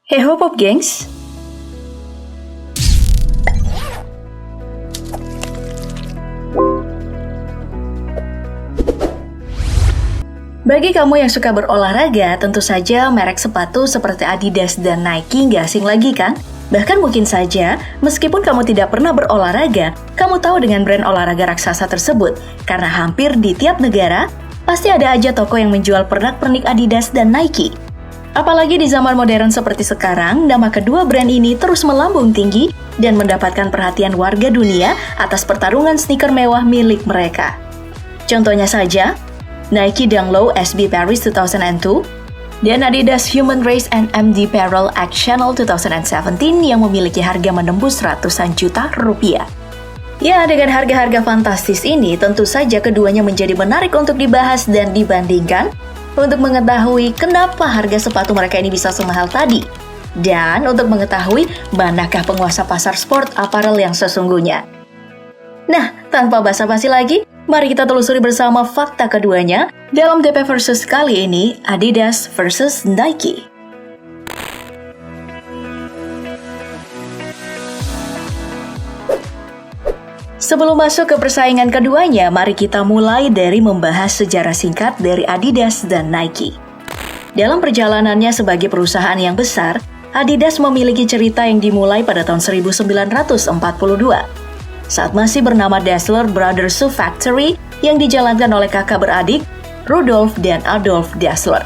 Hey ho pop gengs. Bagi kamu yang suka berolahraga, tentu saja merek sepatu seperti Adidas dan Nike nggak asing lagi kan? Bahkan mungkin saja, meskipun kamu tidak pernah berolahraga, kamu tahu dengan brand olahraga raksasa tersebut. Karena hampir di tiap negara, pasti ada aja toko yang menjual pernak-pernik Adidas dan Nike. Apalagi di zaman modern seperti sekarang, nama kedua brand ini terus melambung tinggi dan mendapatkan perhatian warga dunia atas pertarungan sneaker mewah milik mereka. Contohnya saja, Nike Dunk Low SB Paris 2002, dan Adidas Human Race and MD Apparel X Channel 2017 yang memiliki harga menembus ratusan juta rupiah. Ya, dengan harga-harga fantastis ini, tentu saja keduanya menjadi menarik untuk dibahas dan dibandingkan untuk mengetahui kenapa harga sepatu mereka ini bisa semahal tadi. Dan untuk mengetahui manakah penguasa pasar sport apparel yang sesungguhnya. Nah, tanpa basa-basi lagi, mari kita telusuri bersama fakta keduanya dalam DP Versus kali ini, Adidas versus Nike. Sebelum masuk ke persaingan keduanya, mari kita mulai dari membahas sejarah singkat dari Adidas dan Nike. Dalam perjalanannya sebagai perusahaan yang besar, Adidas memiliki cerita yang dimulai pada tahun 1942. Saat masih bernama Dassler Brothers Shoe Factory yang dijalankan oleh kakak beradik, Rudolf dan Adolf Dassler.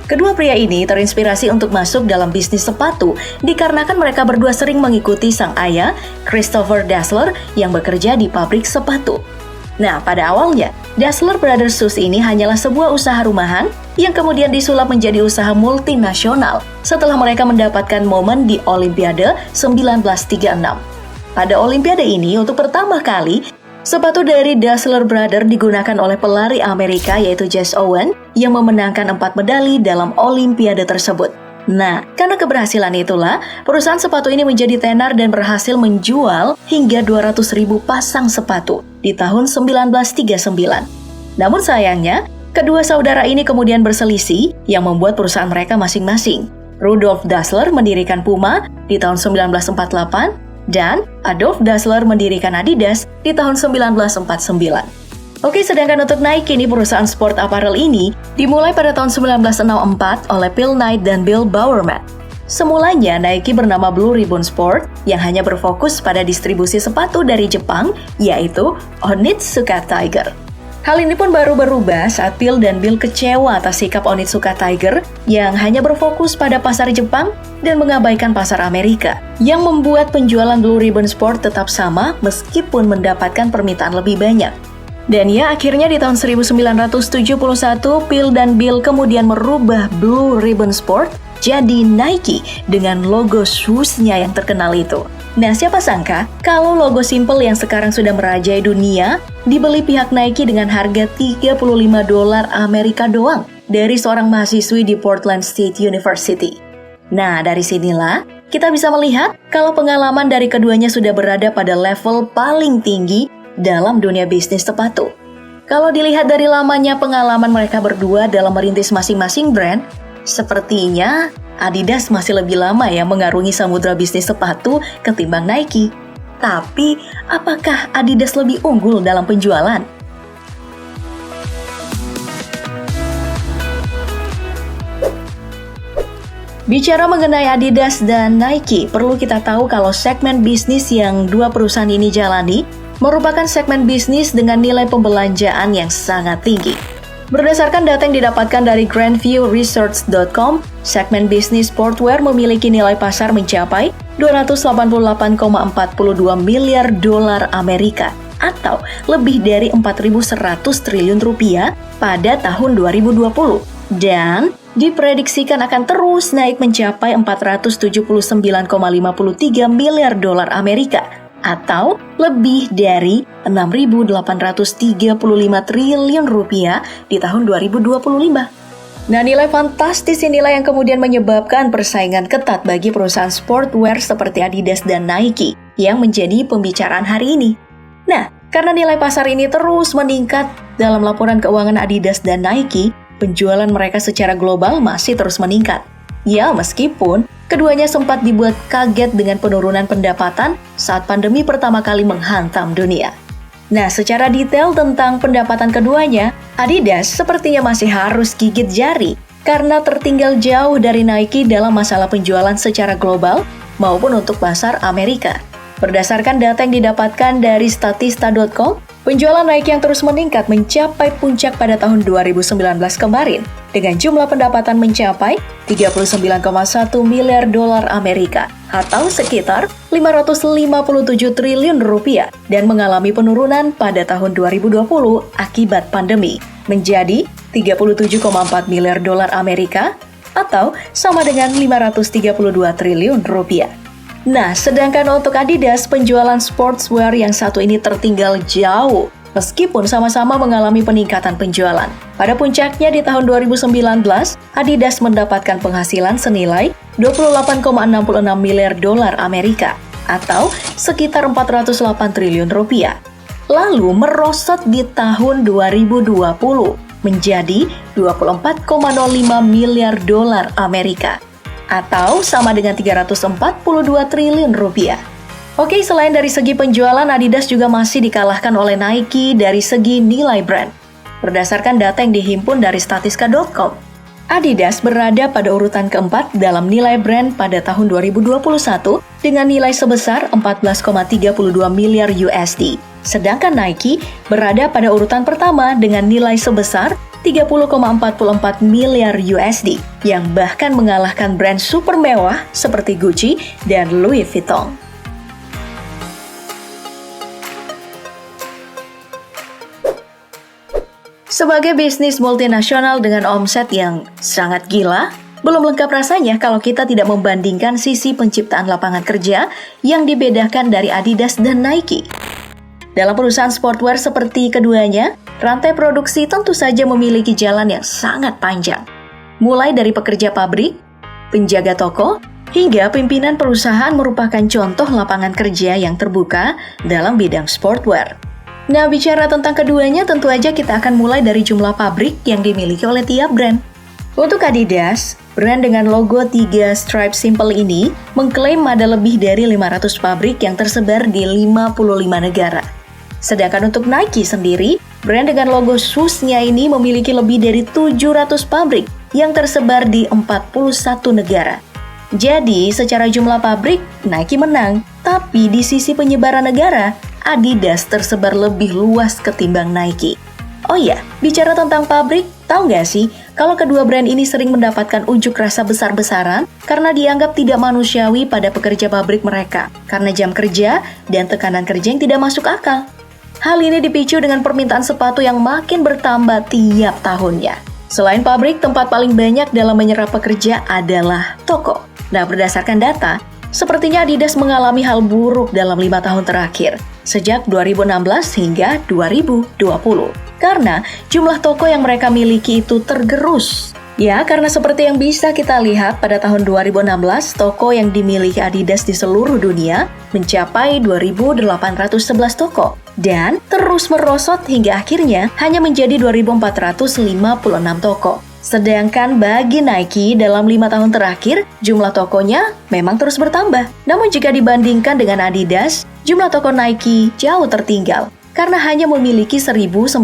Kedua pria ini terinspirasi untuk masuk dalam bisnis sepatu dikarenakan mereka berdua sering mengikuti sang ayah, Christopher Dassler, yang bekerja di pabrik sepatu. Nah, pada awalnya, Dassler Brothers Shoes ini hanyalah sebuah usaha rumahan yang kemudian disulap menjadi usaha multinasional setelah mereka mendapatkan momen di Olimpiade 1936. Pada Olimpiade ini, untuk pertama kali, sepatu dari Dassler Brothers digunakan oleh pelari Amerika yaitu Jesse Owens yang memenangkan 4 medali dalam Olimpiade tersebut. Nah, karena keberhasilan itulah, perusahaan sepatu ini menjadi tenar dan berhasil menjual hingga 200.000 pasang sepatu di tahun 1939. Namun sayangnya, kedua saudara ini kemudian berselisih yang membuat perusahaan mereka masing-masing. Rudolf Dassler mendirikan Puma di tahun 1948, dan Adolf Dassler mendirikan Adidas di tahun 1949. Oke, sedangkan untuk Nike ini perusahaan sport apparel ini dimulai pada tahun 1964 oleh Phil Knight dan Bill Bowerman. Semulanya Nike bernama Blue Ribbon Sport yang hanya berfokus pada distribusi sepatu dari Jepang, yaitu Onitsuka Tiger. Hal ini pun baru berubah saat Phil dan Bill kecewa atas sikap Onitsuka Tiger yang hanya berfokus pada pasar Jepang dan mengabaikan pasar Amerika, yang membuat penjualan Blue Ribbon Sport tetap sama meskipun mendapatkan permintaan lebih banyak. Dan ya, akhirnya di tahun 1971, Phil dan Bill kemudian merubah Blue Ribbon Sport jadi Nike dengan logo shoes-nya yang terkenal itu. Nah, siapa sangka kalau logo simple yang sekarang sudah merajai dunia dibeli pihak Nike dengan harga $35 Amerika doang dari seorang mahasiswi di Portland State University. Nah, dari sinilah kita bisa melihat kalau pengalaman dari keduanya sudah berada pada level paling tinggi dalam dunia bisnis sepatu. Kalau dilihat dari lamanya pengalaman mereka berdua dalam merintis masing-masing brand, sepertinya Adidas masih lebih lama ya mengarungi samudra bisnis sepatu ketimbang Nike. Tapi, apakah Adidas lebih unggul dalam penjualan? Bicara mengenai Adidas dan Nike, perlu kita tahu kalau segmen bisnis yang dua perusahaan ini jalani merupakan segmen bisnis dengan nilai pembelanjaan yang sangat tinggi. Berdasarkan data yang didapatkan dari grandviewresearch.com, segmen bisnis sportwear memiliki nilai pasar mencapai $288,42 miliar Amerika atau lebih dari 4.100 triliun rupiah pada tahun 2020 dan diprediksikan akan terus naik mencapai $479,53 miliar Amerika atau lebih dari 6.835 triliun rupiah di tahun 2025. Nah, nilai fantastis inilah yang kemudian menyebabkan persaingan ketat bagi perusahaan sportwear seperti Adidas dan Nike yang menjadi pembicaraan hari ini. Nah, karena nilai pasar ini terus meningkat dalam laporan keuangan Adidas dan Nike, penjualan mereka secara global masih terus meningkat. Ya, meskipun keduanya sempat dibuat kaget dengan penurunan pendapatan saat pandemi pertama kali menghantam dunia. Nah, secara detail tentang pendapatan keduanya, Adidas sepertinya masih harus gigit jari karena tertinggal jauh dari Nike dalam masalah penjualan secara global maupun untuk pasar Amerika. Berdasarkan data yang didapatkan dari statista.com, penjualan Nike yang terus meningkat mencapai puncak pada tahun 2019 kemarin dengan jumlah pendapatan mencapai 39,1 miliar dolar Amerika atau sekitar 557 triliun rupiah dan mengalami penurunan pada tahun 2020 akibat pandemi menjadi 37,4 miliar dolar Amerika atau sama dengan 532 triliun rupiah. Nah, sedangkan untuk Adidas, penjualan sportswear yang satu ini tertinggal jauh, meskipun sama-sama mengalami peningkatan penjualan. Pada puncaknya di tahun 2019, Adidas mendapatkan penghasilan senilai 28,66 miliar dolar Amerika, atau sekitar 408 triliun rupiah. Lalu merosot di tahun 2020 menjadi 24,05 miliar dolar Amerika, atau sama dengan 342 triliun rupiah. Oke, selain dari segi penjualan, Adidas juga masih dikalahkan oleh Nike dari segi nilai brand. Berdasarkan data yang dihimpun dari Statista.com, Adidas berada pada urutan keempat dalam nilai brand pada tahun 2021 dengan nilai sebesar 14,32 miliar USD. Sedangkan Nike berada pada urutan pertama dengan nilai sebesar 30,44 miliar USD yang bahkan mengalahkan brand super mewah seperti Gucci dan Louis Vuitton. Sebagai bisnis multinasional dengan omset yang sangat gila, belum lengkap rasanya kalau kita tidak membandingkan sisi penciptaan lapangan kerja yang dibedakan dari Adidas dan Nike. Dalam perusahaan sportwear seperti keduanya, rantai produksi tentu saja memiliki jalan yang sangat panjang. Mulai dari pekerja pabrik, penjaga toko, hingga pimpinan perusahaan merupakan contoh lapangan kerja yang terbuka dalam bidang sportwear. Nah, bicara tentang keduanya, tentu aja kita akan mulai dari jumlah pabrik yang dimiliki oleh tiap brand. Untuk Adidas, brand dengan logo 3 stripe simple ini mengklaim ada lebih dari 500 pabrik yang tersebar di 55 negara. Sedangkan untuk Nike sendiri, brand dengan logo shoes-nya ini memiliki lebih dari 700 pabrik yang tersebar di 41 negara. Jadi, secara jumlah pabrik, Nike menang. Tapi di sisi penyebaran negara, Adidas tersebar lebih luas ketimbang Nike. Oh ya, bicara tentang pabrik, tahu nggak sih kalau kedua brand ini sering mendapatkan unjuk rasa besar-besaran karena dianggap tidak manusiawi pada pekerja pabrik mereka karena jam kerja dan tekanan kerja yang tidak masuk akal. Hal ini dipicu dengan permintaan sepatu yang makin bertambah tiap tahunnya. Selain pabrik, tempat paling banyak dalam menyerap pekerja adalah toko. Nah, berdasarkan data, sepertinya Adidas mengalami hal buruk dalam 5 tahun terakhir, sejak 2016 hingga 2020. Karena jumlah toko yang mereka miliki itu tergerus. Ya, karena seperti yang bisa kita lihat pada tahun 2016, toko yang dimiliki Adidas di seluruh dunia mencapai 2.811 toko. Dan terus merosot hingga akhirnya hanya menjadi 2.456 toko. Sedangkan bagi Nike dalam 5 tahun terakhir, jumlah tokonya memang terus bertambah. Namun jika dibandingkan dengan Adidas, jumlah toko Nike jauh tertinggal karena hanya memiliki 1.096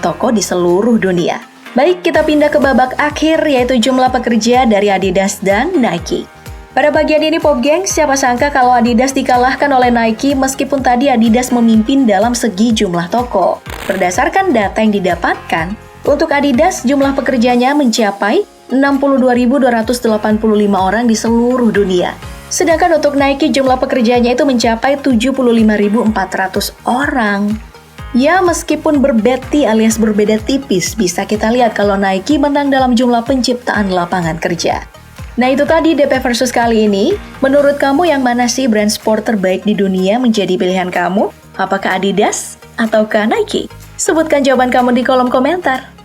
toko di seluruh dunia. Baik, kita pindah ke babak akhir yaitu jumlah pekerja dari Adidas dan Nike. Pada bagian ini Pop Gang, siapa sangka kalau Adidas dikalahkan oleh Nike meskipun tadi Adidas memimpin dalam segi jumlah toko. Berdasarkan data yang didapatkan, untuk Adidas jumlah pekerjanya mencapai 62.285 orang di seluruh dunia. Sedangkan untuk Nike jumlah pekerjanya itu mencapai 75.400 orang. Ya, meskipun berbeti alias berbeda tipis, bisa kita lihat kalau Nike menang dalam jumlah penciptaan lapangan kerja. Nah, itu tadi DP Versus kali ini. Menurut kamu yang mana sih brand sport terbaik di dunia menjadi pilihan kamu? Apakah Adidas ataukah Nike? Sebutkan jawaban kamu di kolom komentar.